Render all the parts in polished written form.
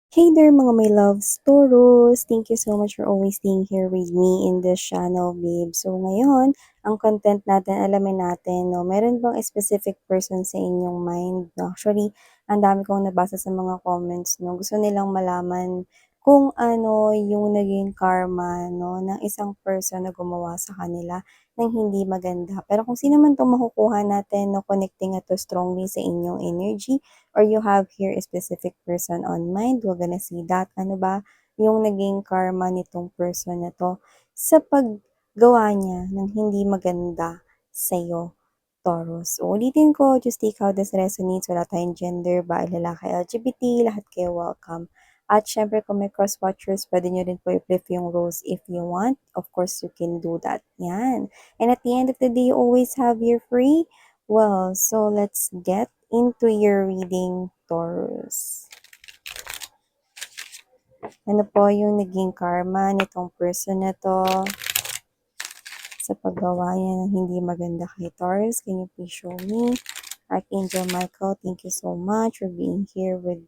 Hey there mga my loves, Taurus! Thank you so much for always being here with me in this channel, babe. So ngayon, ang content natin, alamin natin, no, meron bang specific person sa inyong mind? No? Actually, ang dami kong nabasa sa mga comments, no? Gusto nilang malaman kung ano yung naging karma, no, ng isang person na gumawa sa kanila ng hindi maganda. Pero kung sino man itong makukuha natin, no, connecting ito strongly sa inyong energy, or you have here a specific person on mind, we're gonna see that. Ano ba yung naging karma nitong person na to sa paggawa niya ng hindi maganda sa'yo, Taurus. Ulitin ko, just take how this resonates. Wala tayong gender, bae, lalaki, LGBT, lahat kayo welcome. At syempre, kung may cross-watchers, pwede nyo rin po i-flip yung roles if you want. Of course, you can do that. Yan. And at the end of the day, you always have your free. Well, so let's get into your reading, Taurus. Ano po yung naging karma nitong person na to sa paggawa niya ng hindi maganda kay Taurus? Can you please show me? Archangel Michael, thank you so much for being here with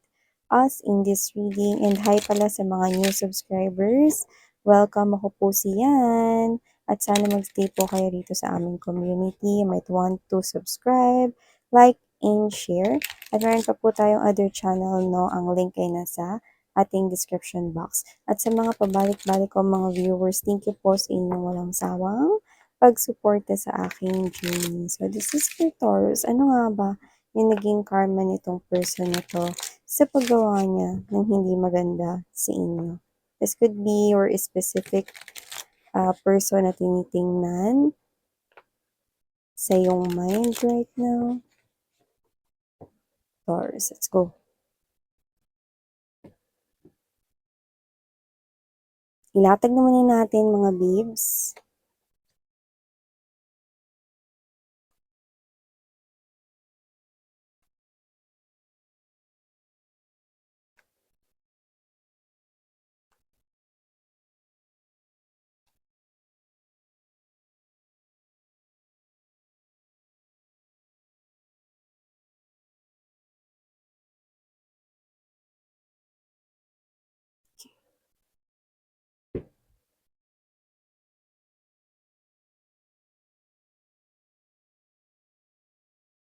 us in this reading. And hi pala sa mga new subscribers. Welcome, ako po si Yan. At sana magstay po kayo rito sa aming community. You might want to subscribe, like, and share. At meron pa po tayong other channel, no? Ang link ay nasa ating description box. At sa mga pabalik-balik ko mga viewers, thank you po sa inyong walang sawang pagsuporta sa aking journey. So, this is for Taurus. Ano nga ba yung naging karma nitong person na to sa paggawa niya ng hindi maganda sa inyo? This could be your specific person na tinitingnan sa iyong mind right now. Taurus, let's go. Ilatag naman natin mga babes.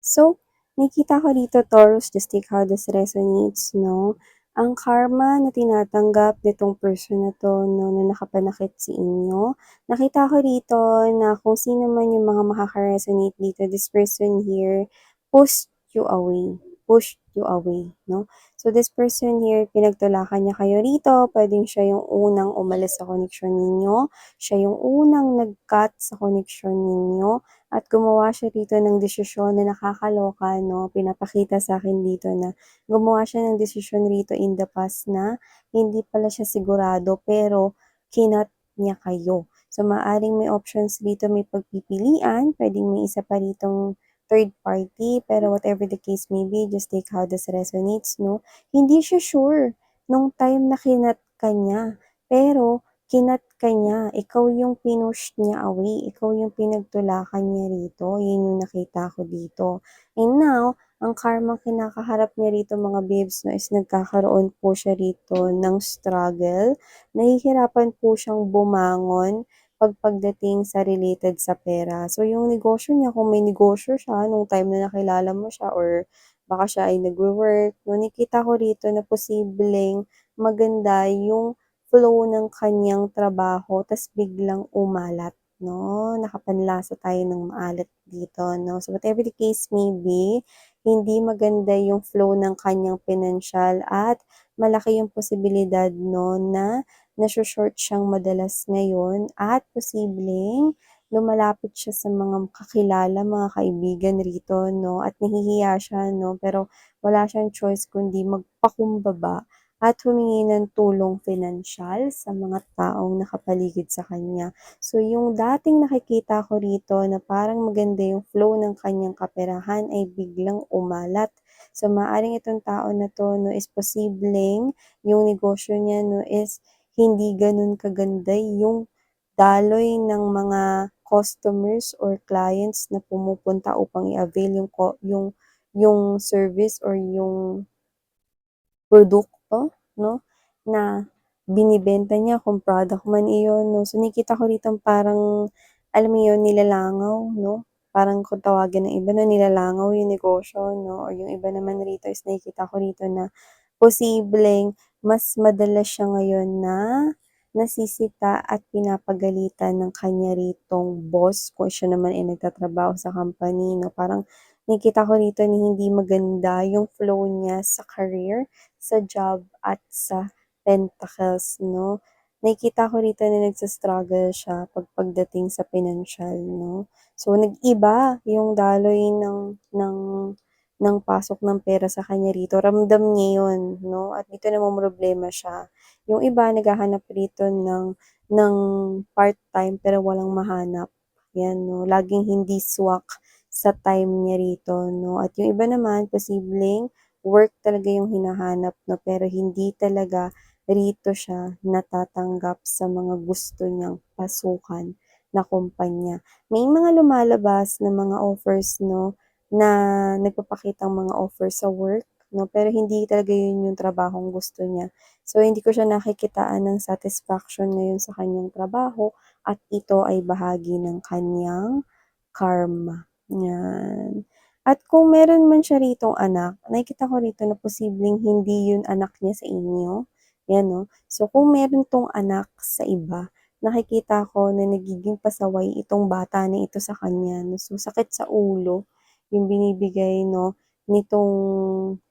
So, nakita ko dito, Taurus, just take how this resonates, no? Ang karma na tinatanggap nitong person na to, no, na nakapanakit sa inyo. Nakita ko dito na kung sino man yung mga makaka-resonate dito, this person here pushed you away. Pushed you away, no? So, this person here, pinagtulakan niya kayo rito. Pwedeng siya yung unang umalis sa connection ninyo. Siya yung unang nag-cut sa connection ninyo. At gumawa siya dito ng desisyon na nakakaloka, no? Pinapakita sa akin dito na gumawa siya ng desisyon rito in the past na hindi pala siya sigurado pero kinat niya kayo. So, maaring may options dito, may pagpipilian, pwedeng may isa pa ritong third party, pero whatever the case may be, just take how this resonates, no? Hindi siya sure nung time na kinat ka niya, pero kinat ka niya, ikaw yung pinush niya away, ikaw yung pinagtulakan niya rito, yun yung nakita ko dito. And now, ang karma kinakaharap niya rito mga babes, no, is nagkakaroon po siya rito ng struggle, nahihirapan po siyang bumangon pagdating sa related sa pera. So, yung negosyo niya, kung may negosyo siya, nung time na nakilala mo siya, or baka siya ay nagwe-work, no, nakita ko rito na posibleng maganda yung flow ng kanyang trabaho tas biglang umalat, 'no? Nakapanlasa tayo ng maalat dito, 'no? So, whatever the case may be, hindi maganda yung flow ng kanyang pinansyal at malaki yung posibilidad, 'no, na nasho-short siyang madalas ngayon at posibleng lumalapit siya sa mga kakilala, mga kaibigan rito, 'no, at nahihiya siya, 'no, pero wala siyang choice kundi magpakumbaba at humingi ng tulong pinansyal sa mga taong nakapaligid sa kanya. So, yung dating nakikita ko rito na parang maganda yung flow ng kanyang kaperahan ay biglang umalat. So, maaring itong tao na to, no, is posibleng yung negosyo niya, no, is hindi ganun kaganda yung daloy ng mga customers or clients na pumupunta upang i-avail yung service or yung produkto 'no, na binibenta niya kung product man iyon 'no. So nakikita ko rito parang, alam mo yun, nilalangaw 'no, parang kung tawagin ng iba 'no, nilalangaw yung negosyo 'no, or yung iba naman rito is nakikita ko rito na posibleng mas madalas siya ngayon na nasisita at pinapagalitan ng kanya ritong boss kung siya naman ay nagtatrabaho sa company 'no. Parang nakikita ko rito na hindi maganda yung flow niya sa career, sa job at sa pentacles 'no. Nakikita ko rito na nagsa-struggle siya pagdating sa pinansyal 'no. So nag-iba yung daloy ng pasok ng pera sa kanya rito, ramdam niya yun 'no, at dito namomroblema siya. Yung iba naghahanap rito ng part-time pero walang mahanap, 'yan 'no, laging hindi swak sa time niya rito 'no, at yung iba naman posibleng work talaga yung hinahanap 'no, pero hindi talaga rito siya natatanggap sa mga gusto niyang pasukan na kumpanya. May mga lumalabas na mga offers 'no, na nagpapakitang mga offer sa work 'no, pero hindi talaga yun yung trabahong gusto niya. So, hindi ko siya nakikitaan ng satisfaction ngayon sa kanyang trabaho at ito ay bahagi ng kanyang karma, 'yan. At kung meron man siya ritong anak, nakikita ko rito na posibleng hindi yun anak niya sa inyo, 'yan 'no. So, kung meron 'tong anak sa iba, nakikita ko na nagiging pasaway itong bata na ito sa kanya 'no. So, sakit sa ulo yung binibigay 'no, nitong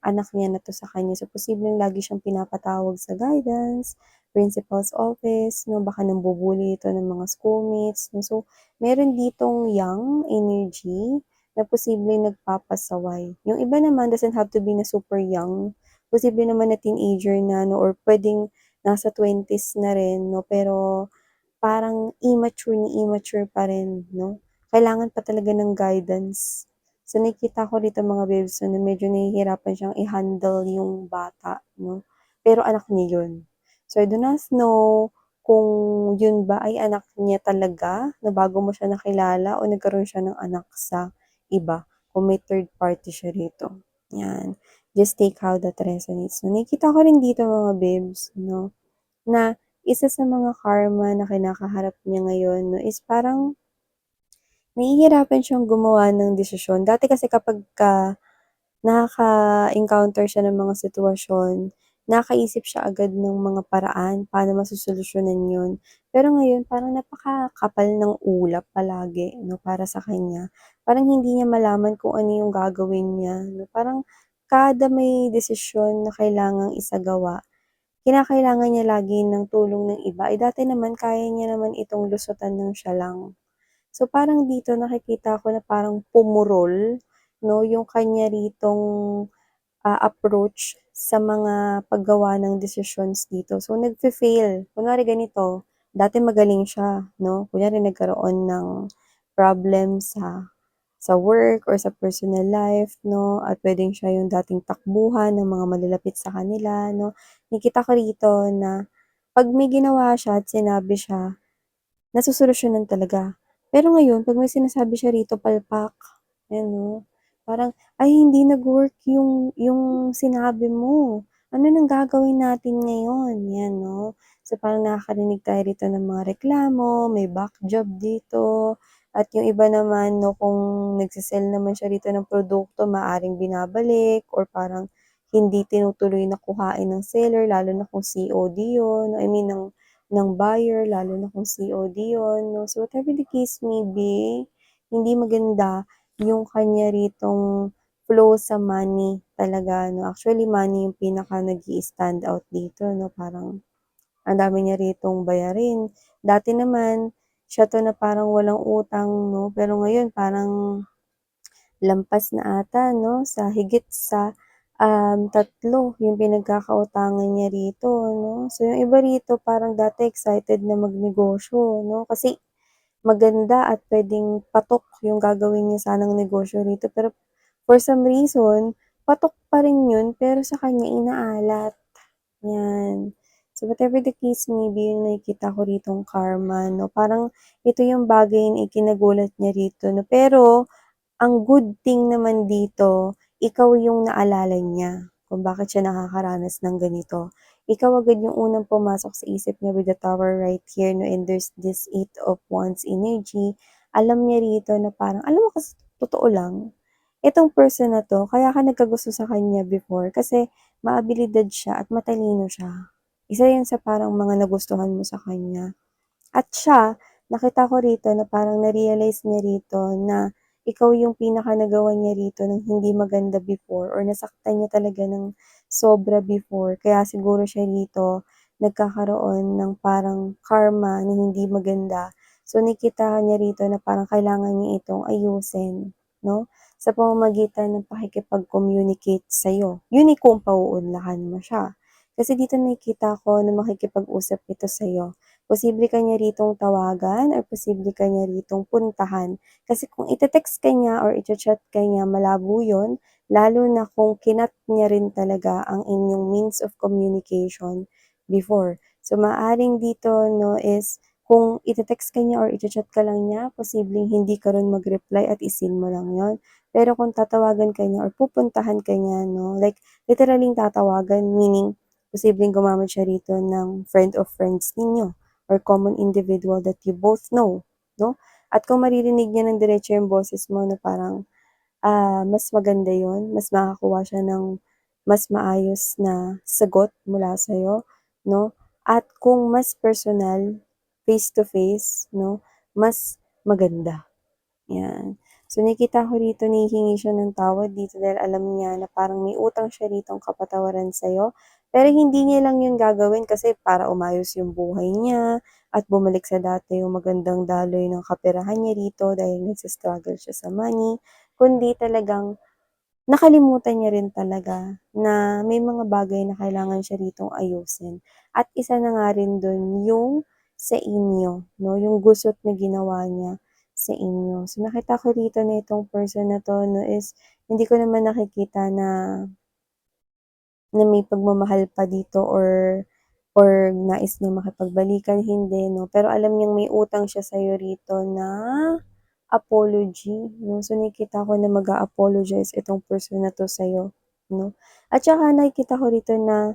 anak niya na 'to sa kanya. So, posibleng lagi siyang pinapatawag sa guidance, principal's office 'no, baka nambu-bully ito ng mga schoolmates 'no. So, meron ditong young energy na posibleng nagpapasaway. Yung iba naman doesn't have to be na super young, posible naman na teenager na 'no, or puwedeng nasa 20s na rin 'no, pero parang immature na immature pa rin 'no, kailangan pa talaga ng guidance. So, nakikita ko dito mga babes na medyo nahihirapan siyang i-handle yung bata 'no, pero anak niya yun. So, I do not know kung yun ba ay anak niya talaga na bago mo siya nakilala o nagkaroon siya ng anak sa iba, kung may third party siya rito, 'yan. Just take how that resonates 'no. Nakikita ko rin dito mga babes 'no, na isa sa mga karma na kinakaharap niya ngayon 'no, is parang nahihirapan siyang gumawa ng desisyon. Dati kasi kapagka nakaka-encounter siya ng mga sitwasyon, nakakaisip siya agad ng mga paraan paano masosolusyunan yun. Pero ngayon parang napakakapal ng ulap palagi 'no, para sa kanya. Parang hindi niya malaman kung ano yung gagawin niya 'no, parang kada may desisyon na kailangang isagawa, kinakailangan niya lagi ng tulong ng iba. Eh, dati naman kaya niya naman itong lusutan ng siya lang. So, parang dito nakikita ko na parang pumurol 'no, yung kanya ritong, approach sa mga paggawa ng decisions dito. So, nagfe-fail. Kunwari ganito, dati magaling siya 'no, kunyari nagkaroon ng problem sa work or sa personal life 'no, at puwedeng siya yung dating takbuhan ng mga malalapit sa kanila 'no. Nakikita ko rito na 'pag may ginawa siya at sinabi siya, nasosolusyunan talaga. Pero ngayon 'pag may sinasabi siya rito palpak, ayan 'no, parang, "Ay hindi nag-work yung sinabi mo, ano ng gagawin natin ngayon?" 'Yan 'no. So parang nakakarinig tayo rito ng mga reklamo, may back job dito, at yung iba naman 'no, kung nagse-sell naman siya rito ng produkto maaaring binabalik or parang hindi tinutuloy na kuhain ng seller lalo na kung COD yun, I mean ng buyer lalo na kung COD yun 'no. So whatever the case may be, hindi maganda yung kanya ritong flow sa money talaga 'no. Actually money yung pinaka nag-i-stand out dito 'no, parang ang dami niya ritong bayarin. Dati naman siya 'to na parang walang utang 'no, pero ngayon parang lampas na ata 'no, sa higit sa, 3 yung pinagkakautangan niya rito 'no. So yung iba rito parang dati excited na magnegosyo 'no, kasi maganda at puwedeng patok yung gagawin niya sanang negosyo rito, pero for some reason, patok pa rin yun pero sa kanya inaalat, 'yan. So whatever the case may be, yung nakikita ko ritong karma 'no, parang ito yung bagay na ikinagulat niya rito 'no, pero ang good thing naman dito, ikaw yung naalala niya kung bakit siya nakakaranas ng ganito. ikaw agad yung unang pumasok sa isip niya with the Tower right here 'no, and there's this Eight of Wands energy. Alam niya rito na parang alam mo kasi totoo lang, itong person na 'to kaya ka nagkagusto sa kanya before kasi maabilidad siya at matalino siya. Isa 'yan sa parang mga nagustuhan mo sa kanya. At siya, nakita ko rito na parang na-realize niya rito na ikaw yung pinakanagawa niya rito ng hindi maganda before or nasaktan niya talaga ng sobra before. Kaya siguro siya rito nagkakaroon ng parang karma na hindi maganda. So, nakita niya rito na parang kailangan niya itong ayusin, no? Sa pamamagitan ng pakikipag-communicate sa'yo. Yun eh kung pauunlakan mo siya. Kasi dito nakikita ko na makikipag-usap ito sa'yo. Posible ka niya ritong tawagan or posible ka niya ritong puntahan. Kasi kung ite-text ka niya or icha-chat ka niya, malabo yun, lalo na kung kinat niya rin talaga ang inyong means of communication before. So, maaring dito, no, is kung ite-text ka niya or icha-chat ka lang niya, posibleng hindi ka rin mag-reply at isin mo lang yon. Pero kung tatawagan ka niya or pupuntahan ka niya, no, like literaling tatawagan, meaning posibleng gumamit siya rito ng friend of friends ninyo or common individual that you both know, no? At kung maririnig niya ng diretso yung boses mo na parang, mas maganda yon, mas makakuha siya ng mas maayos na sagot mula sa'yo, no? At kung mas personal, face to face, no, mas maganda. 'Yan. So, nakita ko rito na hihingi siya ng tawad dito dahil alam niya na parang may utang siya ritong kapatawaran sa'yo. Pero hindi niya lang 'yun gagawin kasi para umayos yung buhay niya at bumalik sa dati yung magandang daloy ng kaperahan niya rito dahil nagsa-struggle siya sa money, kundi talagang nakalimutan niya rin talaga na may mga bagay na kailangan siya ritong ayusin. At isa na nga rin dun yung sa inyo, 'no, yung gusot na ginawa niya sa inyo. So, nakita ko rito na itong person na 'to 'no is hindi ko naman nakikita na may pagmamahal pa dito or nais niyang makipagbalikan, hindi 'no. Pero alam niyang may utang siya sa'yo rito na apology 'no. So, nakikita ko na mag-a-apologize itong person na 'to sa'yo 'no. At saka nakikita ko rito na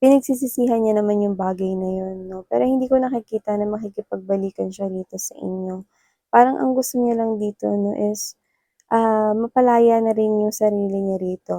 pinagsisisihan niya naman yung bagay na yun 'no, pero hindi ko nakikita na makikipagbalikan siya rito sa inyo. Parang ang gusto niya lang dito 'no is, mapalaya na rin yung sarili niya rito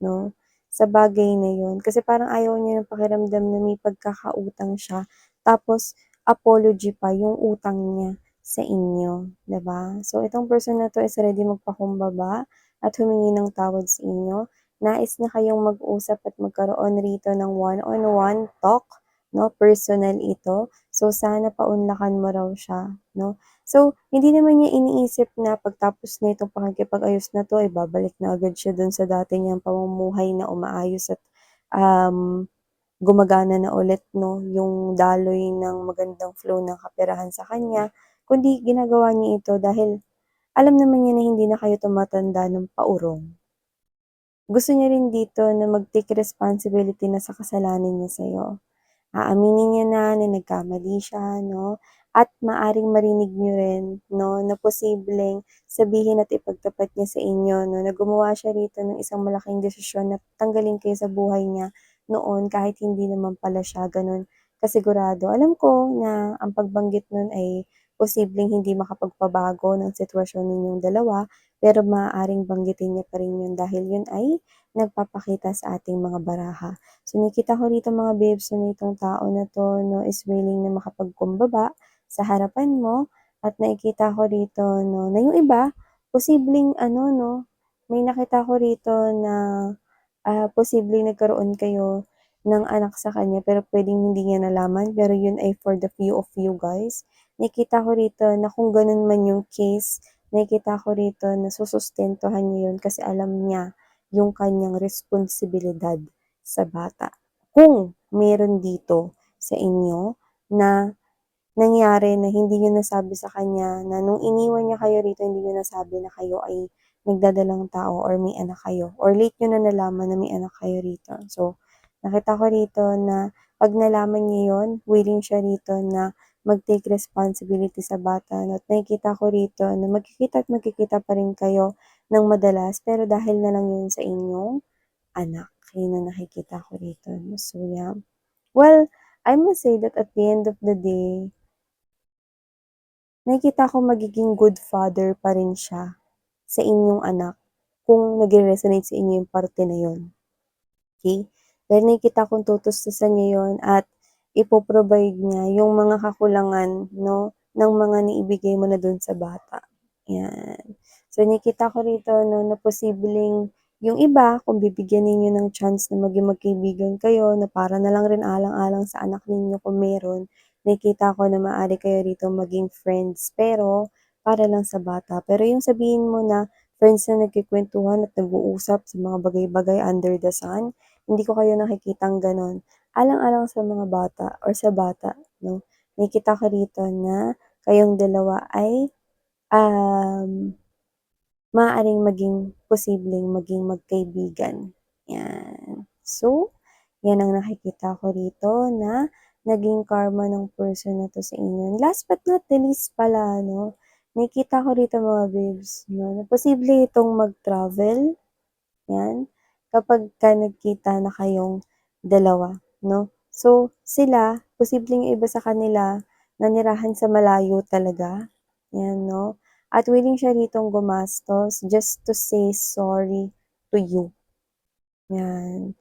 'no, sa bagay na yun. Kasi parang ayaw niya ng pakiramdam na may pagkakautang siya, tapos apology pa yung utang niya sa inyo, 'di ba? So, itong person na 'to is ready magpakumbaba at humingi ng tawad sa inyo. Nais niya kayong mag-usap at magkaroon rito ng one-on-one talk 'no, personal ito. So, sana paunlakan mo raw siya 'no. So, hindi naman niya iniisip na pagtapos nitong pakikipag-ayos na 'to ay babalik na agad siya dun sa dati niyang pamumuhay na umaayos at, um, gumagana na ulit 'no, yung daloy ng magandang flow ng kaperahan sa kanya, kundi ginagawa niya ito dahil alam naman niya na hindi na kayo tumatanda ng paurong. Gusto niya rin dito na mag-take responsibility na sa kasalanan niya sa'yo. Aaminin niya na nagkamali siya 'no, at maaaring marinig niyo rin 'no, na posibleng sabihin at ipagtapat niya sa inyo 'no, na gumawa siya rito ng isang malaking desisyon na tanggalin kayo sa buhay niya noon kahit hindi naman pala siya gano'n kasigurado. Alam ko na ang pagbanggit nun ay posibleng hindi makapagpabago ng sitwasyon ninyong dalawa, pero maaaring banggitin niya pa rin yun dahil yun ay nagpapakita sa ating mga baraha. So, nakita ko rito mga babes na itong tao na 'to 'no, is willing na makapagkumbaba sa harapan mo at nakikita ko rito 'no, na yung iba posibleng ano 'no, may nakita ko rito na, posibleng nagkaroon kayo ng anak sa kanya pero puwedeng hindi niya nalaman pero yun ay for the few of you guys. Nakikita ko rito na kung ganun man yung case, nakikita ko rito na susustentuhan niya yun kasi alam niya yung kanyang responsibilidad sa bata. Kung meron dito sa inyo na nangyari na hindi niyo nasabi sa kanya na nung iniwan niya kayo rito hindi niyo nasabi na kayo ay nagdadalang tao or may anak kayo or late niyo na nalaman na may anak kayo rito. So, nakita ko rito na 'pag nalaman niya yun, willing siya rito na mag-take responsibility sa bata 'no, at nakikita ko rito na magkikita pa rin kayo ng madalas pero dahil na lang yun sa inyong anak. Yun ang nakikita ko rito 'no. So, yeah. Well, I must say that at the end of the day, nakikita ko magiging good father pa rin siya sa inyong anak kung nagre-resonate sa inyo yung parte na yun, okey? Dahil nakikita kong tutustusan niya yun at ipo-provide niya yung mga kakulangan 'no, ng mga naibigay mo na dun sa bata, 'yan. So nakikita ko rito 'no, na posibleng yung iba kung bibigyan ninyo ng chance na maging magkaibigan kayo na para na lang rin alang-alang sa anak ninyo kung meron, nakikita ko na maaari kayo rito maging friends pero para lang sa bata. Pero yung sabihin mo na friends na nagkukuwentuhan at nag-uusap sa mga bagay-bagay under the sun, hindi ko kayo nakikitang gano'n. Alang-alang sa mga bata or sa bata 'no, nakikita ko rito na kayong dalawa ay, um, maaaring maging posibleng maging magkaibigan, 'yan. So, 'yan ang nakikita ko rito na naging karma ng person na 'to sa inyo. Last but not the least pala 'no, nakikita ko rito mga babes 'no, na posible itong mag-travel 'yan, kapagka nagkita na kayong dalawa 'no. So, sila posibleng yung iba sa kanila nanirahan sa malayo talaga, 'yan 'no, at willing siya ritong gumastos just to say sorry to you. 'Yan.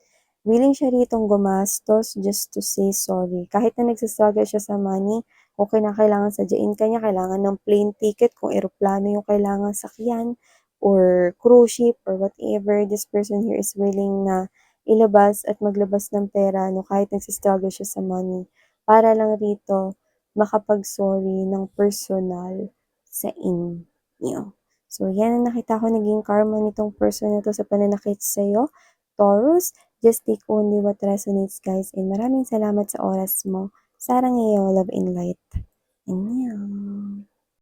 Willing siya ritong gumastos just to say sorry. Kahit na nagsa-struggle siya sa money, kung kinakailangan sadyain ka niya, kailangan ng plane ticket, kung eroplano yung kailangang sakyan or cruise ship or whatever, this person here is willing na ilabas at maglabas ng pera 'no, kahit nagsa-struggle siya sa money, para lang rito makapag-sorry ng personal sa inyo. So 'yan ang nakita ko naging karma nitong person na 'to sa pananakit sa'yo. Taurus, just take only what resonates guys and maraming salamat sa oras mo. Sarang ngayong love and light. Annyeong.